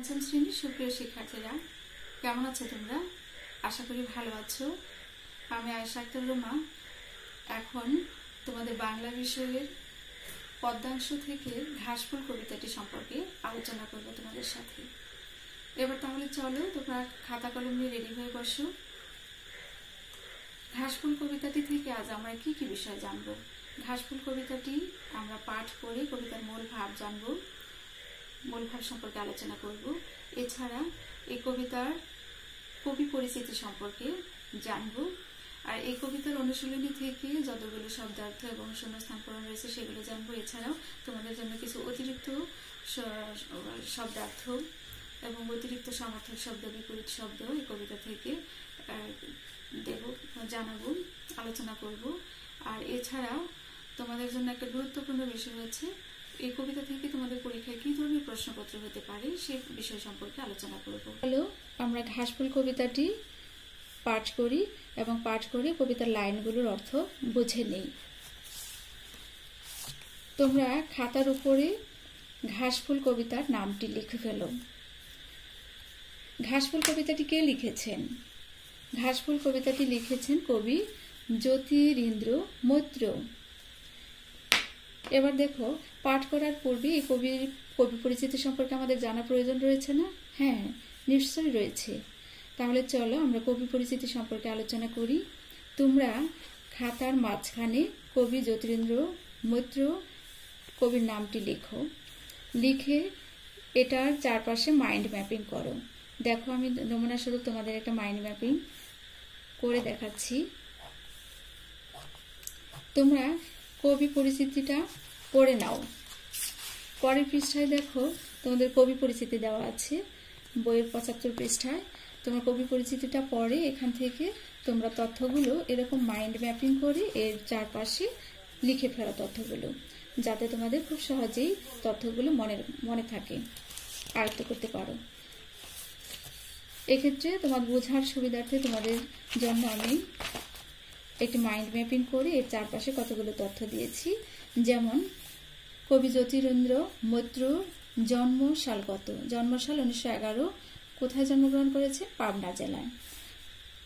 পঞ্চম শ্রেণীর সুপ্রিয় শিক্ষার্থীরা, কেমন আছো তোমরা? আশা করি ভালো আছো। আমি আয়েশা আক্তার রুমা এখন তোমাদের বাংলা বিষয়ের পদ্মাংশ থেকে ঘাসফুল কবিতাটি সম্পর্কে আলোচনা করব তোমাদের সাথে। এবার তাহলে চলো তোমরা খাতা কলম নিয়ে রেডি হয়ে বসো। ঘাসফুল কবিতাটি থেকে আজ আমরা কি কি বিষয় জানবো? ঘাসফুল কবিতাটি আমরা পাঠ করে কবিতার মূল ভাব জানবো, মূল ভাব সম্পর্কে আলোচনা করব। এছাড়া এই কবিতার কবি পরিচিতি সম্পর্কে জানবো। আর এই কবিতার অনুশীলনী থেকে যতগুলো শব্দার্থ এবং শূন্যস্থান পূরণ রয়েছে সেগুলো জানবো। এছাড়াও তোমাদের জন্য কিছু অতিরিক্ত শব্দার্থ এবং অতিরিক্ত সমার্থক শব্দ, বিপরীত শব্দ এই কবিতা থেকে জানাবো, আলোচনা করব। আর এছাড়াও তোমাদের জন্য একটা গুরুত্বপূর্ণ বিষয় হচ্ছে এই কবিতা থেকে তোমাদের পরীক্ষায় কি ধরনের প্রশ্নপত্র হতে পারে সেই বিষয় সম্পর্কে আলোচনা করব। হ্যালো, আমরা ঘাসফুল কবিতাটি পাঠ করি এবং পাঠ করে কবিতার লাইনগুলোর অর্থ বুঝে নেই। তোমরা খাতার উপরে ঘাসফুল কবিতার নামটি লিখে ফেলো। ঘাসফুল কবিতাটি কে লিখেছেন? ঘাসফুল কবিতাটি লিখেছেন কবি জ্যোতিরিন্দ্র মৈত্র। এবার দেখো, পাঠ করার পূর্বে এই কবি পরিচিতি সম্পর্কে আমাদের জানা প্রয়োজন রয়েছে না? হ্যাঁ, নিশ্চয়ই রয়েছে। তাহলে চলো আমরা কবি পরিচিতি সম্পর্কে আলোচনা করি। তোমরা খাতার মাঝখানে কবি জ্যোতিরিন্দ্র মৈত্র কবির নামটি লেখো। লিখে এটার চারপাশে মাইন্ড ম্যাপিং করো। দেখো, আমি নমুনা স্বরূপ তোমাদের একটা মাইন্ড ম্যাপিং করে দেখাচ্ছি। তোমরা কবি পরিচিতিটা পড়ে নাও। পরের পৃষ্ঠায় দেখো তোমাদের কবি পরিচিতি দেওয়া আছে, বইয়ের 75 পৃষ্ঠায়। তোমার কবি পরিচিতিটা পড়ে এখান থেকে তোমরা তথ্যগুলো এরকম মাইন্ড ম্যাপিং করে এর চারপাশে লিখে ফেলো তথ্যগুলো, যাতে তোমাদের খুব সহজেই তথ্যগুলো মনে থাকে, আয়ত্ত করতে পারো। এক্ষেত্রে তোমার বোঝার সুবিধার্থে তোমাদের জন্য আমি একটি মাইন্ড ম্যাপিং করে এর চারপাশে কতগুলো তথ্য দিয়েছি। যেমন কবি জ্যোতিরিন্দ্র মৈত্র জন্মসাল কত? জন্মসাল 1911। কোথায় জন্মগ্রহণ করেছে? পাবনা জেলায়।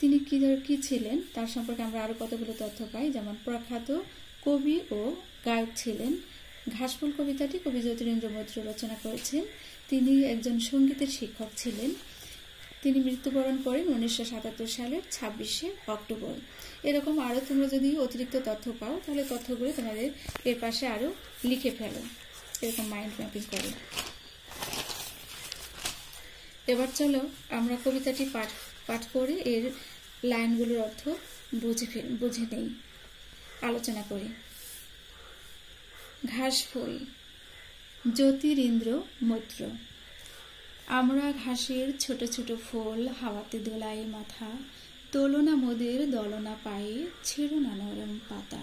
তিনি কি ছিলেন তার সম্পর্কে আমরা আরো কতগুলো তথ্য পাই। যেমন প্রখ্যাত কবি ও গায়ক ছিলেন। ঘাসফুল কবিতাটি কবি জ্যোতিরিন্দ্র মৈত্র রচনা করেছেন। তিনি একজন সঙ্গীতের শিক্ষক ছিলেন। তিনি মৃত্যুবরণ করেন 1977 সালের 26শে অক্টোবর। এরকম আরো তোমরা যদি অতিরিক্ত তথ্য পাও তাহলে তথ্যগুলো তোমাদের এর পাশে আরো লিখে ফেলো, এরকম মাইন্ড ম্যাপিং করো। এবার চলো আমরা কবিতাটি পাঠ করে এর লাইনগুলোর অর্থ বুঝে নেই, আলোচনা করি। ঘাসফুল, জ্যোতিরিন্দ্র মৈত্র। আমরা ঘাসের ছোট ছোট ফুল, হাওয়াতে দোলাই মাথা, তোলো না মোদের দলনা পায়ে, ছেড়ো না নরম পাতা।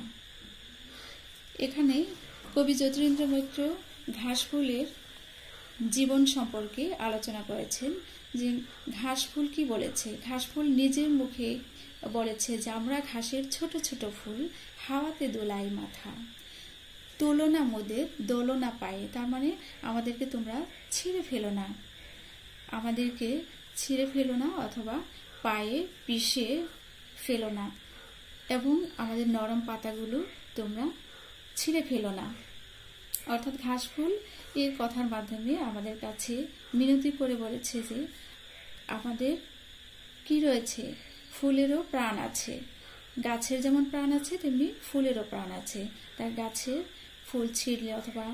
এখানে কবি জ্যোতিরিন্দ্র মৈত্র ঘাসফুলের জীবন সম্পর্কে আলোচনা করেছেন। যে ঘাসফুল কি বলেছে? ঘাসফুল নিজের মুখে বলেছে যে আমরা ঘাসের ছোট ছোট ফুল, হাওয়াতে দোলাই মাথা, তোলো না মোদের দোলনা পায়ে। তার মানে আমাদেরকে তোমরা ছিঁড়ে ফেলো না, আমাদেরকে ছিঁড়ে ফেলো না অথবা পায়ে পিষে ফেলো না, এবং আমাদের নরম পাতাগুলো তোমরা ছিঁড়ে ফেলো না। অর্থাৎ ঘাসফুল এর কথার মাধ্যমে আমাদের কাছে মিনতি করে বলেছে যে আমাদের কি রয়েছে? ফুলেরও প্রাণ আছে। গাছের যেমন প্রাণ আছে তেমনি ফুলেরও প্রাণ আছে। তাই গাছের ফুল ছিঁড়লে অথবা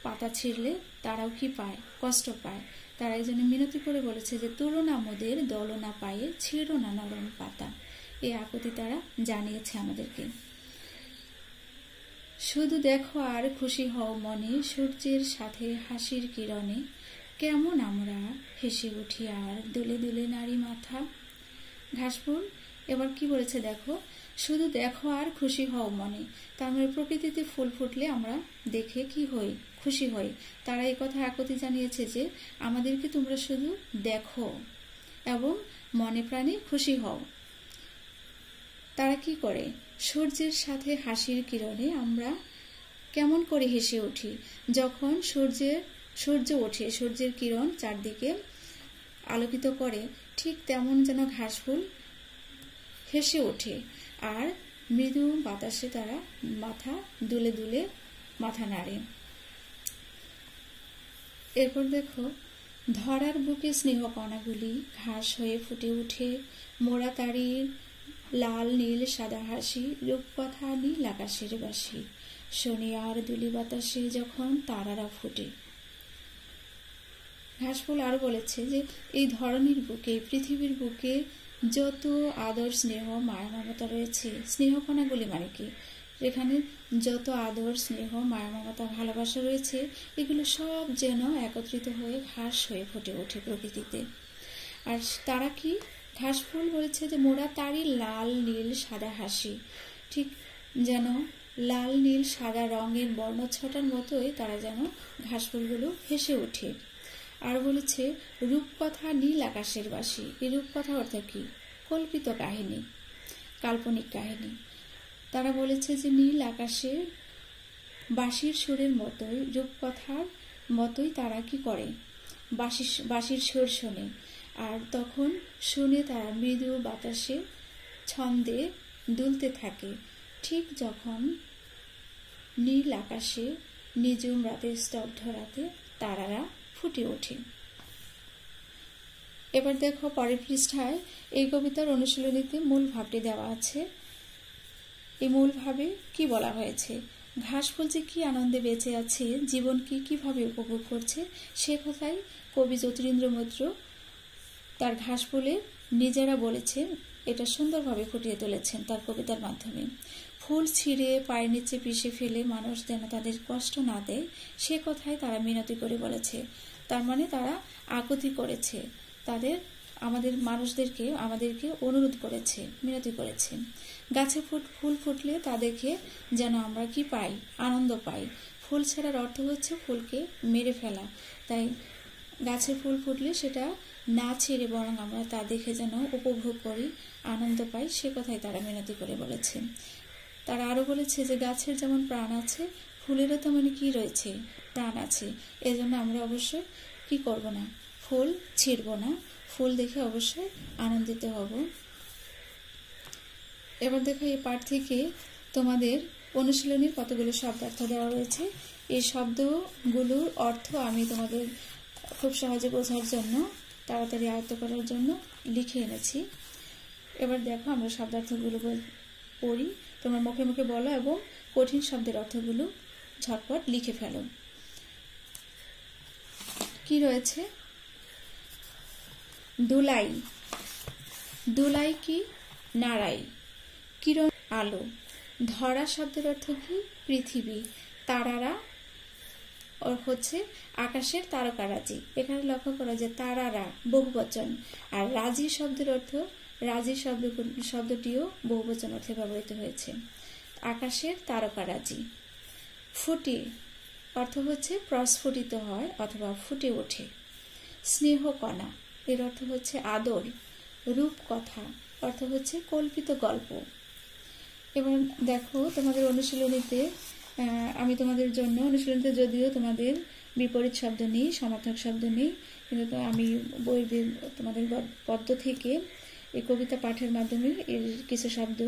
পাতা ছিঁড়লে তারাও কি পায়? কষ্ট পায়। তারা এই জন্য মিনতি করে বলেছে যে তোলো না মোদের দলনা পায়ে, ছিঁড়ো না নরম পাতা। এই আকুতি তারা জানিয়েছে আমাদেরকে। শুধু দেখো আর খুশি হও মনে, সূর্যের সাথে হাসির কিরণে, কেমন আমরা হেসে উঠি আর দুলে দুলে নারী মাথা। ঘাসফুল এবার কি বলেছে দেখো, শুধু দেখো আর খুশি হও মনে। তার মানে প্রকৃতিতে ফুল ফুটলে আমরা দেখে কি হই? খুশি হই। তারা এই কথা আকুতি জানিয়েছে যে আমাদেরকে তোমরা শুধু দেখো এবং মনে প্রাণে খুশি হও। তারা কি করে? সূর্যের সাথে হাসির কিরণে আমরা কেমন করে হেসে উঠি? যখন সূর্য ওঠে, সূর্যের কিরণ চারদিকে আলোকিত করে, ঠিক তেমন যেন ঘাসফুল হেসে ওঠে আর মৃদু বাতাসে তারা মাথা দুলে দুলে মাথা নাড়ে। এরপর দেখো, ধরার বুকে স্নেহ কণাগুলি ঘাস হয়ে ফুটে উঠে, মোড়া তারির লাল নীল সাদা হাসি, রূপকথা নীল আকাশের বাসি, শনি আর দুলি বাতাসে যখন তারারা ফুটে। ঘাসফুল আরো বলেছে যে এই ধরনীর বুকে, পৃথিবীর বুকে যত আদর স্নেহ মায়া মমতা রয়েছে, স্নেহ কণাগুলি মানে কি, যেখানে যত আদর স্নেহ মায়া মমতা ভালোবাসা রয়েছে, এগুলো সব যেন একত্রিত হয়ে ঘাস হয়ে ফুটে ওঠে প্রকৃতিতে। আর তারা কি, ঘাসফুল বলেছে যে মোরা তারই লাল নীল সাদা হাসি, ঠিক যেন লাল নীল সাদা রঙের বর্ণচ্ছটার মতোই তারা যেন ঘাসফুলগুলো হেসে ওঠে। আর বলেছে রূপকথা নীল আকাশের বাসি। এই রূপকথা অর্থাৎ কি, কল্পিত কাহিনী, কাল্পনিক কাহিনী। তারা বলেছে যে নীল আকাশের বাঁশির সুরের মতোই, রূপকথার মতোই তারা কি করে, বাঁশির সুর শোনে, আর তখন শুনে তারা মৃদু বাতাসে ছন্দে দুলতে থাকে, ঠিক যখন নীল আকাশে নিঝুম রাতে স্তব্ধ রাতে তারারা ফুটে ওঠে। এবার দেখো পরের পৃষ্ঠায় এই কবিতার অনুশীলনীতে মূল ভাবটি দেওয়া আছে। এই মূল ভাবে কি বলা হয়েছে, ঘাসফুল যে কি আনন্দে বেঁচে আছে, জীবন কি কিভাবে উপভোগ করছে, সে কথাই কবি জ্যোতিরিন্দ্র মৈত্র তার ঘাসফুলে নিজেরা বলেছেন, এটা সুন্দরভাবে ফুটিয়ে তুলেছেন তার কবিতার মাধ্যমে। ফুল ছিঁড়ে পায়ের নিচে পিষে ফেলে মানুষ যেন তাদের কষ্ট না দেয়, সে কথাই তারা মিনতি করে বলেছে। তার মানে তারা আকুতি করেছে, আমাদেরকে অনুরোধ করেছে, মিনতি করেছে। গাছে ফুল ফুটলে তা দেখে যেন আমরা কি পাই, আনন্দ পাই। ফুল ছাড়ার অর্থ হচ্ছে ফুলকে মেরে ফেলা, তাই গাছে ফুল ফুটলে সেটা না ছেড়ে বরং আমরা তা দেখে যেন উপভোগ করি, আনন্দ পাই, সে কথাই তারা মিনতি করে বলেছে। তারা আরো বলেছে যে গাছের যেমন প্রাণ আছে, ফুলেরও তেমনি কি রয়েছে, প্রাণ আছে। এজন্য আমরা অবশ্যই কি করব না, ফুল ছিঁড়ব না, ফুল দেখে অবশ্যই আনন্দিত হব। এবার দেখো এই পাঠ থেকে তোমাদের অনুশীলনীর কতগুলো শব্দার্থ দেওয়া রয়েছে। এই শব্দগুলোর অর্থ আমি তোমাদের খুব সহজে বোঝার জন্য, তাড়াতাড়ি আয়ত্ত করার জন্য লিখে এনেছি। এবার দেখো আমরা শব্দার্থগুলো পড়ি, তোমরা মুখে মুখে বলো এবং কঠিন শব্দের অর্থগুলো ঝটপট লিখে ফেলো। কি রয়েছে, দুলাই, দুলাই কি, নাড়াই, কিরণ আলো। ধরা শব্দের অর্থ কি, পৃথিবী। তারারা হচ্ছে আকাশের তারকারাজি, এখানে লক্ষ্য করা যে তারারা বহুবচন, আর রাজি শব্দের অর্থ, রাজি শব্দটিও বহুবচন অর্থে ব্যবহৃত হয়েছে। আকাশের তারকারাজি। ফুটে অর্থ হচ্ছে প্রস্ফুটিত হয় অথবা ফুটে ওঠে। স্নেহকণা এর অর্থ হচ্ছে আদর। রূপকথা অর্থ হচ্ছে কল্পিত গল্প। এবার দেখো তোমাদের অনুশীলনীতে, আমি তোমাদের জন্য অনুশীলনীতে যদিও তোমাদের বিপরীত শব্দ নেই, সমার্থক শব্দ নেই, কিন্তু আমি বইয়ের তোমাদের পদ্য থেকে এই কবিতা পাঠের মাধ্যমে এর কিছু শব্দ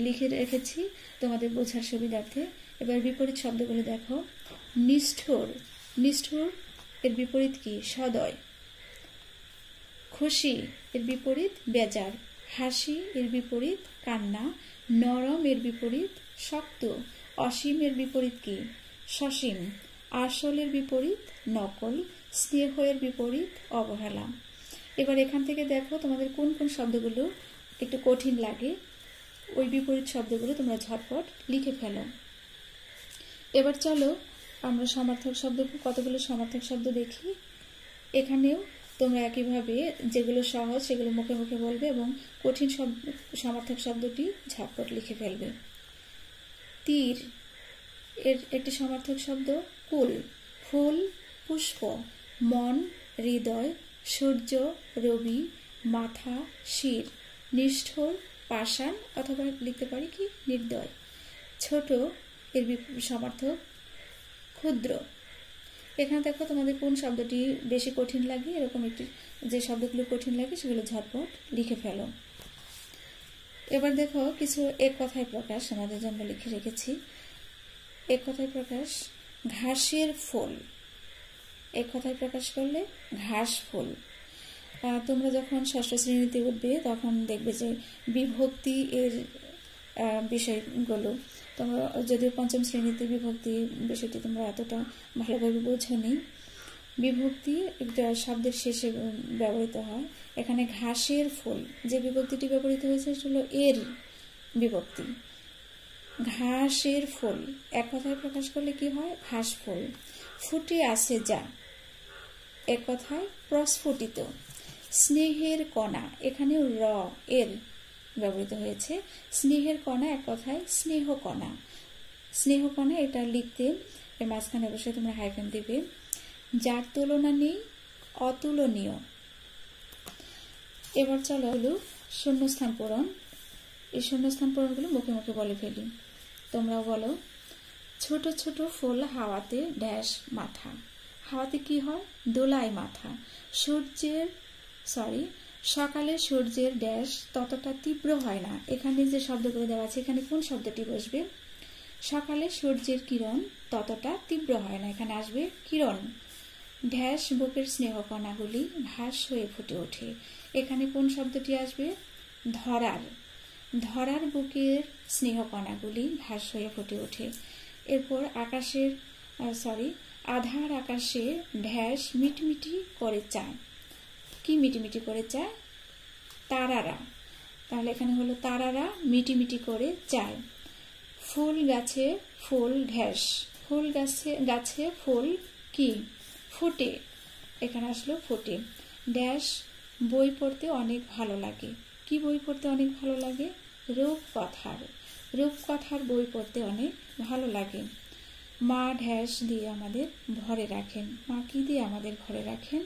লিখে রেখেছি তোমাদের বোঝার সুবিধার্থে। এবার বিপরীত শব্দগুলো দেখো। নিষ্ঠুর, নিষ্ঠুর এর বিপরীত কি, সদয়। খুশি এর বিপরীত বেজার। হাসি এর বিপরীত কান্না। নরম এর বিপরীত শক্ত। অসীম এর বিপরীত কি, সসীম। আসলের বিপরীত নকল। স্নেহ এর বিপরীত অবহেলা। এবার এখান থেকে দেখো তোমাদের কোন কোন শব্দগুলো একটু কঠিন লাগে, ওই বিপরীত শব্দগুলো তোমরা ঝটপট লিখে ফেলো। এবার চলো আমরা সমার্থক শব্দ, কতগুলো সমার্থক শব্দ দেখি। এখানেও তোমরা একইভাবে যেগুলো সহজ সেগুলো মুখে মুখে বলবে এবং কঠিন সমার্থক শব্দটি ঝটপট লিখে ফেলবে। তীর এর একটি সমার্থক শব্দ কুল। ফুল, পুষ্প। মন, হৃদয়। সূর্য, রবি। মাথা, শির। নিষ্ঠুর, পাষাণ অথবা লিখতে পারি কি, নির্দয়। ছোট এর সমার্থক ক্ষুদ্র। এখানে দেখো তোমাদের কোন শব্দটি বেশি কঠিন লাগে, এরকম একটি যে শব্দগুলো কঠিন লাগে সেগুলো ঝটপট লিখে ফেলো। এবার দেখো কিছু এক কথায় প্রকাশ আমাদের জন্য লিখে রেখেছি। এক কথায় প্রকাশ, ঘাসের ফুল। এক কথায় প্রকাশ করলে ঘাস ফুল। তোমরা যখন ষষ্ঠ শ্রেণীতে উঠবে তখন দেখবে যে বিভক্তি এর বিষয়গুলো, তোমরা যদিও পঞ্চম শ্রেণীতে বিভক্তি বিষয়টি তোমরা এতটা ভালোভাবে বোঝনি। বিভক্তি একটা শব্দের শেষে ব্যবহৃত হয়। এখানে ঘাসের ফুল যে বিভক্তিটি ব্যবহৃত হয়েছে সেটা হলো এর বিভক্তি। ঘাসের ফুল এক কথায় প্রকাশ করলে কি হয়? ঘাস ফুল। ফুটে আছে যা, এক কথায় প্রস্ফুটিত। স্নেহের কণা, এখানে র এর ব্যবহৃত হয়েছে। স্নেহের কণা এক কথায় স্নেহ কণা। স্নেহ কণা এটা লিখতে এর মাঝখানে অবশ্যই তোমরা হাইফেন দিবে। যার তুলনা নেই, অতুলনীয়। এবার চলো হলো শূন্যস্থান পূরণ। এই শূন্যস্থান পূরণগুলো মুখে মুখে বলে ফেলি। তোমরাও বলো। ছোট ছোট ফুল হাওয়াতে ড্যাশ মাথা। হাওয়াতে কি হয়? দোলায় মাথা। সকালে সূর্যের ড্যাশ ততটা তীব্র হয় না। এখানে যে শব্দগুলো দেওয়া আছে এখানে কোন শব্দটি বসবে? সকালে সূর্যের কিরণ ততটা তীব্র হয় না, এখানে আসবে কিরণ। ড্যাশ বুকের স্নেহকণাগুলি ভাস হয়ে ফুটে ওঠে, এখানে কোন শব্দটি আসবে? ধরার। ধরার বুকের স্নেহকণাগুলি ভাস হয়ে ফুটে ওঠে। এরপর আধার আকাশে ড্যাশ মিটমিটি করে চায়। কি মিটিমিটি করে চায়? তারারা। তাহলে এখানে হলো তারারা মিটিমিটি করে চায়। ফুল গাছে ফুল ড্যাশ। ফুল গাছে ফুল কি? ফুটে। এখানে আসলো ফুটে। ড্যাশ বই পড়তে অনেক ভালো লাগে। কি বই পড়তে অনেক ভালো লাগে? রূপকথার। রূপকথার বই পড়তে অনেক ভালো লাগে। মা ড্যাশ দিয়ে আমাদের ভরে রাখেন। মা কি দিয়ে আমাদের ভরে রাখেন?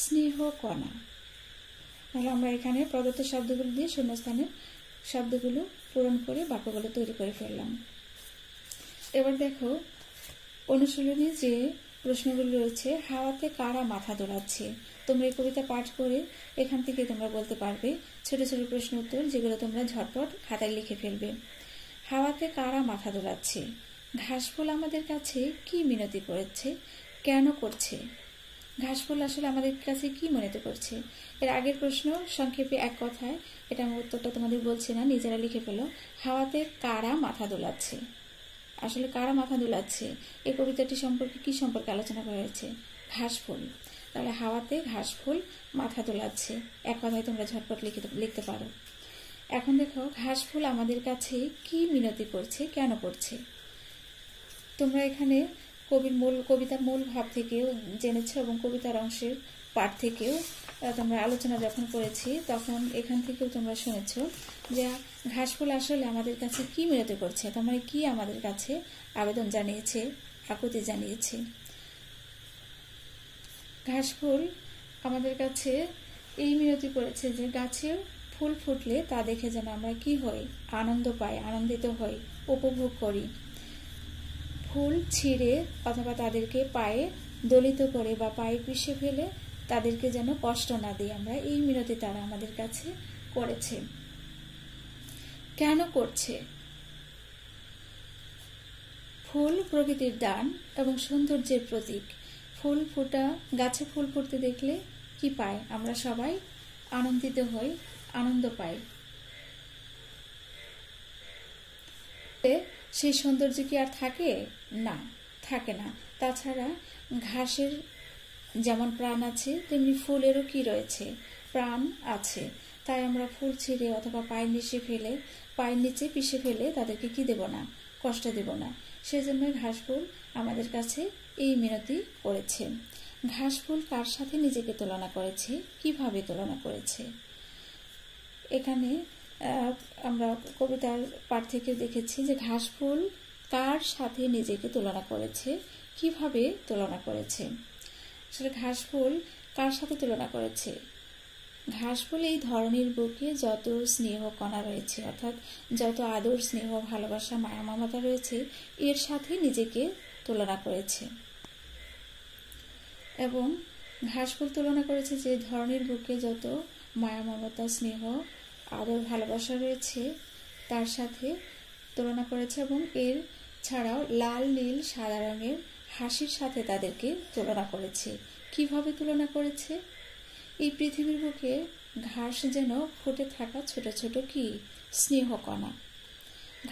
স্নেহ কণা। তাহলে আমরা এখানে প্রদত্ত শব্দগুলো দিয়ে শূন্যস্থানের শব্দগুলো পূরণ করে বাক্যগুলো তৈরি করে ফেললাম। এবার দেখো অনুশীলনী যে প্রশ্নগুলো রয়েছে। হাওয়াতে কারা মাথা দোলাচ্ছে? তোমরা এই কবিতা পাঠ করে এখান থেকে তোমরা বলতে পারবে ছোট ছোট প্রশ্ন উত্তর, যেগুলো তোমরা ঝটপট খাতায় লিখে ফেলবে। হাওয়াতে কারা মাথা দোলাচ্ছে? ঘাসফুল আমাদের কাছে কি মিনতি করেছে? কেন করছে? ঘাসফুল আসলে আমাদের কাছে কি মিনতি করছে? এর আগের প্রশ্ন সংক্ষেপে এক কথায়, এটা আমি উত্তরটা তোমাদের বলছি না, নিজেরা লিখে ফেলো। হাওয়াতে কারা মাথা দোলাচ্ছে? আসলে কারা মাথা দোলাচ্ছে? এই কবিতাটি সম্পর্কে কি সম্পর্কে আলোচনা করা হয়েছে? ঘাসফুল। তাহলে হাওয়াতে ঘাসফুল মাথা দোলাচ্ছে, এক কথায় তোমরা ঝটপট লিখতে পারো। এখন দেখো ঘাসফুল আমাদের কাছে কি মিনতি করছে, কেন করছে? তোমরা এখানে কবিতার মূল ভাব থেকেও জেনেছো এবং কবিতার অংশের পাঠ থেকেও তোমরা আলোচনা যখন করেছি তখন এখান থেকেও তোমরা শুনেছো যে ঘাসফুল আসলে আমাদের কাছে কি মিনতি করছে, তার মানে কি আমাদের কাছে আবেদন জানিয়েছে, আকুতি জানিয়েছে। ঘাসফুল আমাদের কাছে এই মিনতি করেছে যে গাছে ফুল ফুটলে তা দেখে যেন আমরা কি হই? আনন্দ পাই, আনন্দিত হই, উপভোগ করি। ফুল ছিঁড়ে অথবা তাদেরকে পায়ে দলিত করে বা পায়ে পিষে ফেলে তাদেরকে যেন কষ্ট না দিই আমরা, এই মিনতি তারা আমাদের কাছে করেছে। কেন করছে? ফুল প্রকৃতির দান এবং সৌন্দর্যের প্রতীক। গাছে ফুল ফুটতে দেখলে কি পাই? আমরা সবাই আনন্দিত হই, আনন্দ পাই। সেই সৌন্দর্য কি আর থাকে? না, থাকে না। তাছাড়া ঘাসের যেমন প্রাণ আছে তেমনি ফুলেরও কি রয়েছে? প্রাণ আছে। তাই আমরা ফুল ছিঁড়ে অথবা পায়ের নিচে পিষে ফেলে তাদেরকে কি দেব না? কষ্ট দেব না। সেজন্য ঘাসফুল আমাদের কাছে এই মিনতি করেছে। ঘাসফুল কার সাথে নিজেকে তুলনা করেছে? কিভাবে তুলনা করেছে? এখানে আমরা কবিতার পাঠ থেকে দেখেছি যে ঘাসফুল কার সাথে নিজেকে তুলনা করেছে, কিভাবে তুলনা করেছে। আসলে ঘাসফুল কার সাথে তুলনা করেছে? ঘাসফুল এই ধরনের বুকে যত স্নেহ কণা রয়েছে, অর্থাৎ যত আদর, স্নেহ, ভালোবাসা, মায়া, মমতা রয়েছে, এর সাথে নিজেকে তুলনা করেছে। এবং ঘাসফুল তুলনা করেছে যে ধরনীর বুকে যত মায়া, মমতা, স্নেহ, আদর, ভালোবাসা রয়েছে তার সাথে তুলনা করেছে, এবং এর ছাড়াও লাল, নীল, সাদা রঙের হাসির সাথে তাদেরকে তুলনা করেছে। কিভাবে তুলনা করেছে? এই পৃথিবীর বুকে ঘাস যেন ফুটে থাকা ছোট ছোট কি স্নেহকণা।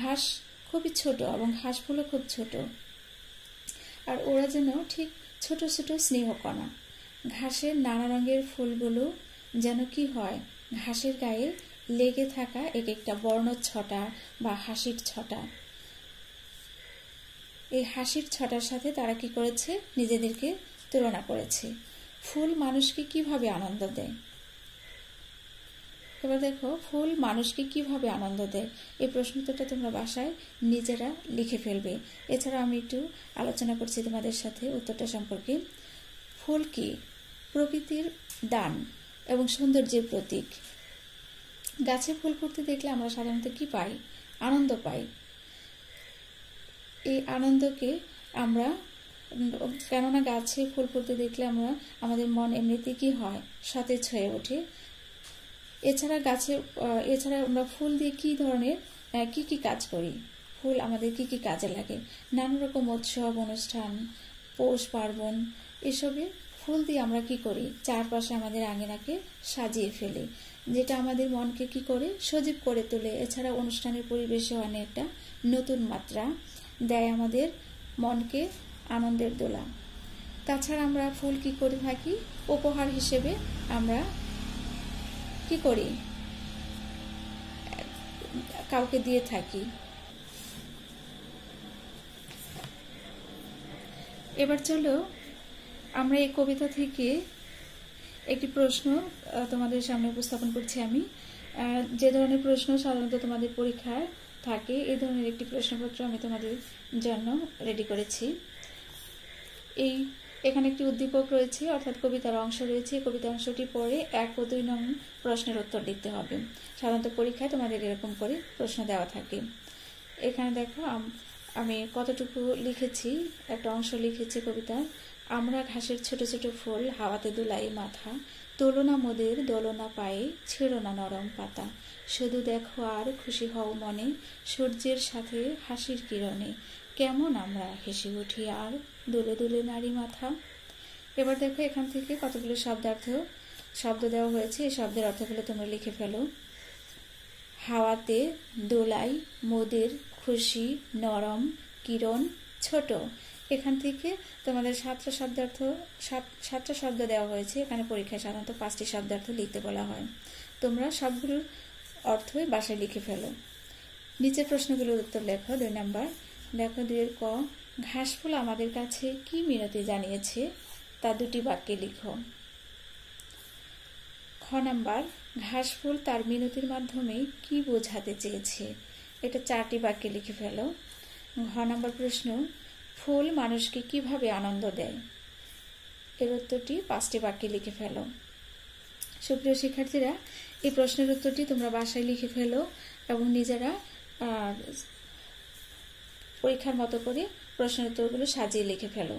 ঘাস খুবই ছোট এবং ঘাসফুলও খুব ছোট, আর ওরা যেন ঠিক ছোট ছোট স্নেহকণা। ঘাসের নানা রঙের ফুলগুলো যেন কি হয়, ঘাসের গায়ে লেগে থাকা এক একটা বর্ণচ্ছটা বা হাসির ছটা। এই হাসির ছটার সাথে তারা কি করেছে, নিজেদেরকে তুলনা করেছে। ফুল মানুষকে কিভাবে আনন্দ দেয়? এবার দেখো, ফুল মানুষকে কিভাবে আনন্দ দেয়, এই প্রশ্নটা তোমরা বাসায় নিজেরা লিখে ফেলবে। এছাড়া আমি একটু আলোচনা করছি তোমাদের সাথে উত্তরটা সম্পর্কে। ফুল কি? প্রকৃতির দান এবং সৌন্দর্যের প্রতীক। গাছে ফুল ফুটতে দেখলে আমরা সাধারণত কি পাই? আনন্দ পাই। এই আনন্দকে আমরা, কেননা গাছে ফুল ফুটতে দেখলে আমাদের মন এমনিতে কি হয়, সতেজ হয়ে ওঠে। এছাড়া আমরা ফুল দিয়ে কি ধরনের কি কি কাজ করি? ফুল আমাদের কি কি কাজে লাগে? নানা রকম উৎসব, অনুষ্ঠান, পৌষ পার্বণ, এসবে ফুল দিয়ে আমরা কি করি? চারপাশে আমাদের আঙিনাকে সাজিয়ে ফেলি, যেটা আমাদের মনকে কি করে, সজীব করে তোলে। এছাড়া অনুষ্ঠানের পরিবেশে অনেকটা নতুন মাত্রা দেয়, আমাদের মনকে আনন্দের দোলা। তাছাড়া আমরা ফুল কি করে থাকি? উপহার হিসেবে আমরা কি করি? কাউকে দিয়ে থাকি। এবার চলো আমরা এই কবিতা থেকে একটি প্রশ্ন তোমাদের সামনে উপস্থাপন করছি আমি। যে ধরনের প্রশ্ন সাধারণত তোমাদের পরীক্ষায় থাকে, এই ধরনের একটি প্রশ্নপত্র আমি তোমাদের জন্য রেডি করেছি। এখানে একটি উদ্দীপক রয়েছে, অর্থাৎ কবিতার অংশ রয়েছে। কবিতার অংশটি পড়ে 1 ও 2 নং প্রশ্নের উত্তর দিতে হবে। সাধারণত পরীক্ষায় তোমাদের এরকম করে প্রশ্ন দেওয়া থাকে। এখানে দেখো আমি কতটুকু লিখেছি, একটা অংশ লিখেছি কবিতার। আমরা ঘাসের ছোট ছোট ফুল, হাওয়াতে দোলাই মাথা, তোলো না মোদের দোলনা পায়ে, ছেড়ো না নরম পাতা, শুধু দেখো আর খুশি হও মনে, সূর্যের সাথে হাসির কিরণে, কেমন আমরা হেসে উঠি আর দুলে দুলে নারী মাথা। এবার দেখো এখান থেকে কতগুলো শব্দ দেওয়া হয়েছে, এই শব্দের অর্থগুলো তোমরা লিখে ফেলো। হাওয়াতে দোলাই মোদের খুশি নরম কিরণ ছোট। এখান থেকে তোমাদের 7টা শব্দ দেওয়া হয়েছে। এখানে পরীক্ষায় সাধারণত 5টি শব্দার্থ লিখতে বলা হয়। তোমরা সবগুলোর অর্থই বাসায় লিখে ফেলো। নিচের প্রশ্নগুলোর উত্তর লেখো। 2 নাম্বার দেখো, 2 ক, ঘাসফুল আমাদের কাছে কি মিনতি জানিয়েছে, তা 2টি বাক্যে লিখো। খ নাম্বার, ঘাসফুল তার মিনতির মাধ্যমে কি বোঝাতে চেয়েছে, এটা 4টি বাক্যে লিখে ফেলো। ঘ নাম্বার প্রশ্ন, ফুল মানুষকে কিভাবে আনন্দ দেয়, এর উত্তরটি 5টি বাক্যে লিখে ফেলো। সুপ্রিয় শিক্ষার্থীরা, এই প্রশ্নের উত্তরটি তোমরা বাসায় লিখে ফেলো এবং নিজেরা পরীক্ষার মতো করে প্রশ্নের উত্তরগুলো সাজিয়ে লিখে ফেলো।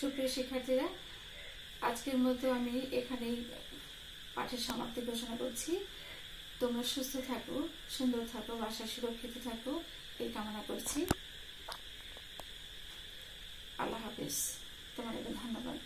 সুপ্রিয় শিক্ষার্থীরা, আজকের মতো আমি এখানেই পাঠের সমাপ্তি ঘোষণা করছি। তোমরা সুস্থ থাকো, সুন্দর থাকো, বাসায় সুরক্ষিত থাকো, এই কামনা করছি। আল্লাহ হাফেজ। তোমাদের ধন্যবাদ।